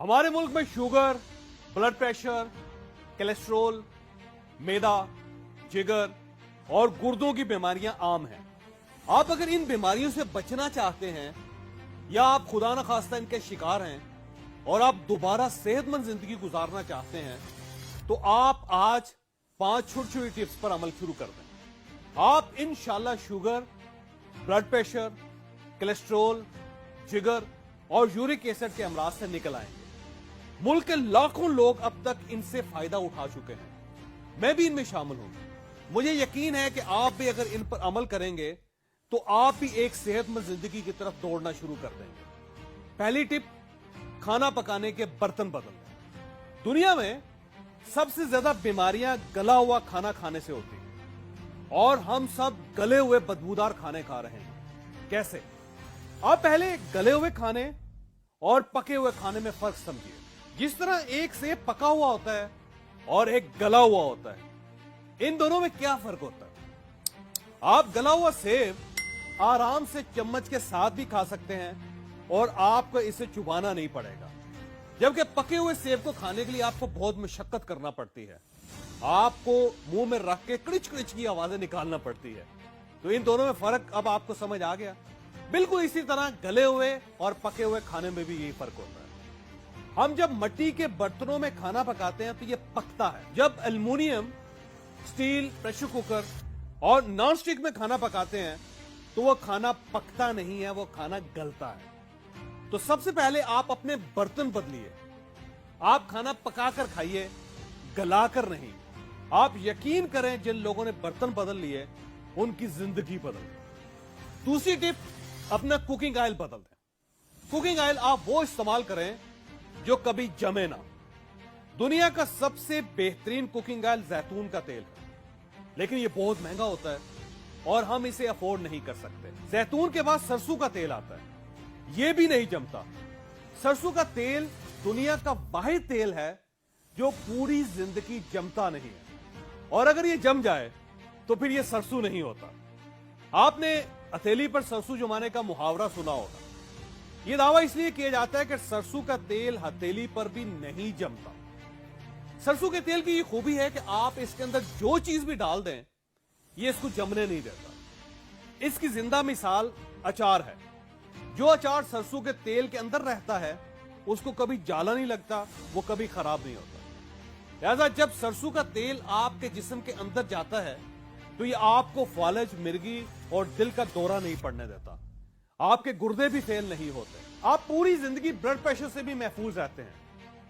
हमारे मुल्क में शुगर, ब्लड प्रेशर, कोलेस्ट्रॉल, मैदा, जिगर और गुर्दों की बीमारियां आम हैं। आप अगर इन बीमारियों से बचना चाहते हैं या आप खुदा न खास्ता इनके शिकार हैं और आप दोबारा सेहतमंद जिंदगी गुजारना चाहते हैं तो आप आज 5 छोटी छोटी टिप्स पर अमल शुरू कर दें। आप इंशाल्लाह शुगर, ब्लड प्रेशर, कोलेस्ट्रॉल, जिगर और यूरिक एसिड के अमराज से निकल आएंगे। मुल्क के लाखों लोग अब तक इनसे फायदा उठा चुके हैं, मैं भी इनमें शामिल हूं। मुझे यकीन है कि आप भी अगर इन पर अमल करेंगे तो आप भी एक सेहतमंद जिंदगी की तरफ दौड़ना शुरू कर देंगे। पहली टिप, खाना पकाने के बर्तन बदल दें। दुनिया में सबसे ज्यादा बीमारियां गला हुआ खाना खाने से होती हैं और हम सब गले हुए बदबूदार खाने खा रहे हैं। कैसे? आप पहले गले हुए खाने और पके हुए खाने में फर्क समझिए। जिस तरह एक सेब पका हुआ होता है और एक गला हुआ होता है, इन दोनों में क्या फर्क होता है? आप गला हुआ सेब आराम से चम्मच के साथ भी खा सकते हैं और आपको इसे चुबाना नहीं पड़ेगा, जबकि पके हुए सेब को खाने के लिए आपको बहुत मशक्कत करना पड़ती है। आपको मुंह में रख के क्रिच क्रिच की आवाजें निकालना पड़ती है। तो इन दोनों में फर्क अब आपको समझ आ गया। बिल्कुल इसी तरह गले हुए और पके हुए खाने में भी यही फर्क होता है। हम जब मिट्टी के बर्तनों में खाना पकाते हैं तो यह पकता है। जब एल्युमिनियम, स्टील, प्रेशर कुकर और नॉन स्टिक में खाना पकाते हैं तो वह खाना पकता नहीं है, वो खाना गलता है। तो सबसे पहले आप अपने बर्तन बदलिए। आप खाना पकाकर खाइए, गलाकर नहीं। आप यकीन करें, जिन लोगों ने बर्तन बदल लिए उनकी जिंदगी बदल गई। दूसरी टिप, अपना कुकिंग ऑयल बदल दें। कुकिंग ऑयल आप वो इस्तेमाल करें जो कभी जमे ना। दुनिया का सबसे बेहतरीन कुकिंग ऑयल जैतून का तेल है, लेकिन यह बहुत महंगा होता है और हम इसे अफोर्ड नहीं कर सकते। जैतून के बाद सरसों का तेल आता है, यह भी नहीं जमता। सरसों का तेल दुनिया का वाहिद तेल है जो पूरी जिंदगी जमता नहीं है, और अगर यह जम जाए तो फिर यह सरसों नहीं होता। आपने हथेली पर सरसों जमाने का मुहावरा सुना होगा। यह दावा इसलिए किया जाता है कि सरसों का तेल हथेली पर भी नहीं जमता। सरसों के तेल की यह खूबी है कि आप इसके अंदर जो चीज भी डाल दें, यह इसको जमने नहीं देता। इसकी जिंदा मिसाल अचार है। जो अचार सरसों के तेल के अंदर रहता है उसको कभी जाला नहीं लगता, वो कभी खराब नहीं होता। लिहाजा जब सरसों का तेल आपके जिस्म के अंदर जाता है तो यह आपको फालज, मिर्गी और दिल का दौरा नहीं पड़ने देता। आपके गुर्दे भी फेल नहीं होते। आप पूरी जिंदगी ब्लड प्रेशर से भी महफूज रहते हैं।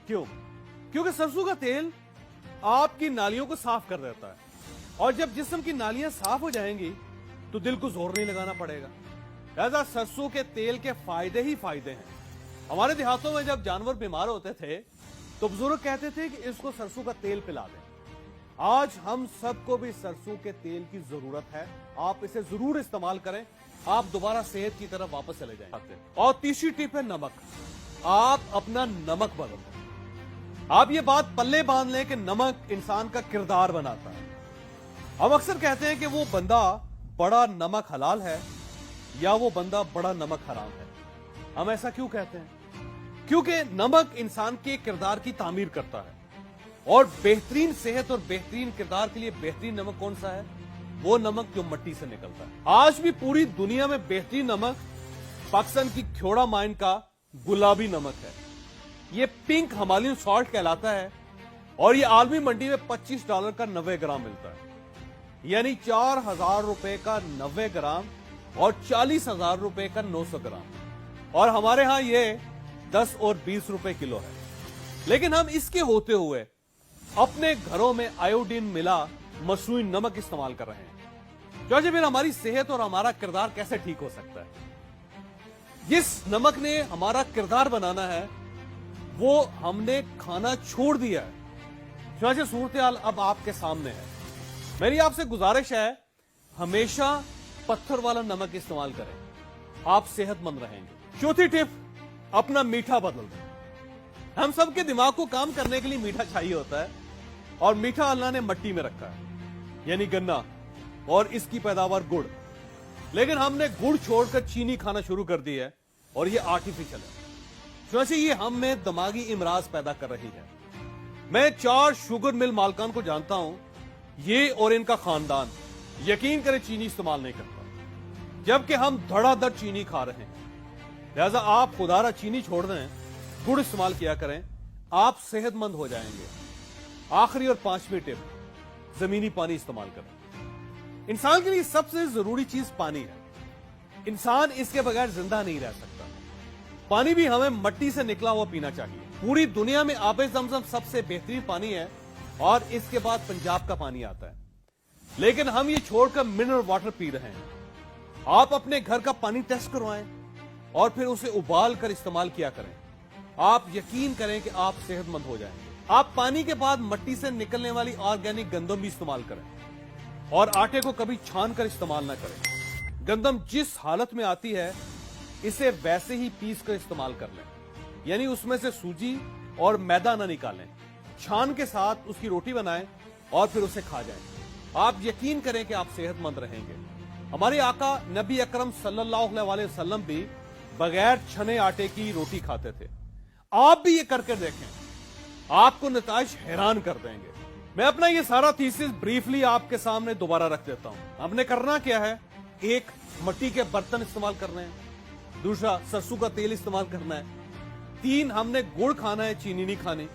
क्यों? क्योंकि सरसों का तेल आपकी नालियों को साफ कर देता है, और जब जिस्म की नालियां साफ हो जाएंगी तो दिल को जोर नहीं लगाना पड़ेगा। लिहाजा सरसों के तेल के फायदे ही फायदे हैं। हमारे देहातों में जब जानवर बीमार होते थे तो बुजुर्ग कहते थे कि इसको सरसों का तेल पिला दें। आज हम सबको भी सरसों के तेल की जरूरत है। आप इसे जरूर इस्तेमाल करें, आप दोबारा सेहत की तरफ वापस चले जाएंगे। और तीसरी टिप है नमक। आप अपना नमक बदल दें। आप ये बात पल्ले बांध लें कि नमक इंसान का किरदार बनाता है। हम अक्सर कहते हैं कि वो बंदा बड़ा नमक हलाल है या वो बंदा बड़ा नमक हराम है। हम ऐसा क्यों कहते हैं? क्योंकि नमक इंसान के किरदार की तामीर करता है, और बेहतरीन सेहत और बेहतरीन किरदार के लिए बेहतरीन नमक कौन सा है? वो नमक जो मिट्टी से निकलता है। आज भी पूरी दुनिया में बेहतरीन नमक पाकिस्तान की ख्योड़ा माइन का गुलाबी नमक है। ये पिंक हिमालयन सॉल्ट कहलाता है और ये आलमी मंडी में $25 का 90 ग्राम मिलता है, यानी 4000 रुपए का 90 ग्राम और 40,000 रुपए का 900 ग्राम। और हमारे यहां ये 10 और 20 रुपए किलो है। लेकिन हम इसके होते हुए अपने घरों में आयोडीन मिला मसनूई नमक इस्तेमाल कर रहे हैं। क्योंकि फिर हमारी सेहत और हमारा किरदार कैसे ठीक हो सकता है? जिस नमक ने हमारा किरदार बनाना है वो हमने खाना छोड़ दिया है। क्योंकि सूरत हाल अब आपके सामने है। मेरी आपसे गुजारिश है, हमेशा पत्थर वाला नमक इस्तेमाल करें, आप सेहतमंद रहेंगे। चौथी टिप, अपना मीठा बदल दें। हम सबके दिमाग को काम करने के लिए मीठा चाहिए होता है, और मीठा अल्लाह ने मिट्टी में रखा है, यानी गन्ना, और इसकी पैदावार गुड़। लेकिन हमने गुड़ छोड़कर चीनी खाना शुरू कर दी है और ये आर्टिफिशियल है। चुनाचे ये हम में दिमागी इमराज पैदा कर रही है। मैं 4 शुगर मिल मालकान को जानता हूं, ये और इनका खानदान यकीन करें चीनी इस्तेमाल नहीं करता, जबकि हम धड़ाधड़ चीनी खा रहे हैं। लिहाजा आप खुदारा चीनी छोड़ दें, गुड़ इस्तेमाल किया करें, आप सेहतमंद हो जाएंगे। आखिरी और 5वीं टिप, जमीनी पानी इस्तेमाल करें। इंसान के लिए सबसे जरूरी चीज पानी है। इंसान इसके बगैर जिंदा नहीं रह सकता। पानी भी हमें मट्टी से निकला हुआ पीना चाहिए। पूरी दुनिया में आबे ज़मज़म सबसे बेहतरीन पानी है और इसके बाद पंजाब का पानी आता है, लेकिन हम ये छोड़कर मिनरल वाटर पी रहे हैं। आप अपने घर का पानी टेस्ट करवाएं और फिर उसे उबाल कर इस्तेमाल किया करें। आप यकीन करें कि आप सेहतमंद हो जाएंगे। आप पानी के बाद मट्टी से निकलने वाली ऑर्गेनिक गंदम भी इस्तेमाल करें और आटे को कभी छान कर इस्तेमाल ना करें। गंदम जिस हालत में आती है इसे वैसे ही पीस कर इस्तेमाल कर लें, यानी उसमें से सूजी और मैदा ना निकालें। छान के साथ उसकी रोटी बनाएं और फिर उसे खा जाएं। आप यकीन करें कि आप सेहतमंद रहेंगे। हमारे आका नबी अकरम सल्लल्लाहु अलैहि वसल्लम भी बगैर छने आटे की रोटी खाते थे। आप भी ये करके देखें, आपको नताइज हैरान कर देंगे। मैं अपना ये सारा थीसिस ब्रीफली आपके सामने दोबारा रख देता हूं। हमने करना क्या है, 1 मिट्टी के बर्तन इस्तेमाल करने हैं, दूसरा सरसों का तेल इस्तेमाल करना है, 3 हमने गुड़ खाना है, चीनी नहीं खानी,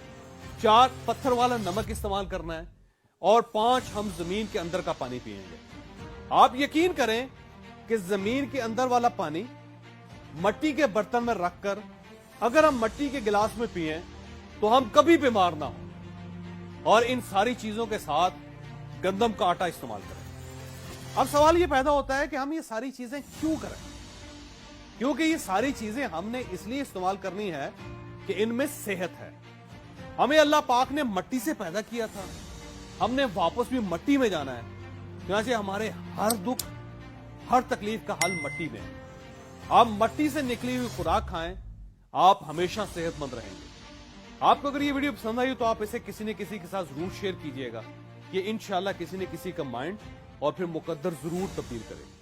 4 पत्थर वाला नमक इस्तेमाल करना है और 5 हम जमीन के अंदर का पानी पिएंगे। आप यकीन करें कि जमीन के अंदर वाला पानी मट्टी के बर्तन में रखकर अगर हम मट्टी के गिलास में पिएं तो हम कभी बीमार ना हो। और इन सारी चीजों के साथ गंदम का आटा इस्तेमाल करें। अब सवाल यह पैदा होता है कि हम ये सारी चीजें क्यों करें? क्योंकि ये सारी चीजें हमने इसलिए इस्तेमाल करनी है कि इनमें सेहत है। हमें अल्लाह पाक ने मट्टी से पैदा किया था, हमने वापस भी मट्टी में जाना है। चुनांचे हमारे हर दुख, हर तकलीफ का हल मट्टी में है। आप मट्टी से निकली हुई खुराक खाएं, आप हमेशा सेहतमंद रहेंगे। आपको अगर ये वीडियो पसंद आई हो तो आप इसे किसी न किसी के साथ जरूर शेयर कीजिएगा। ये इंशाल्लाह किसी न किसी का माइंड और फिर मुकद्दर जरूर तब्दील करेगा।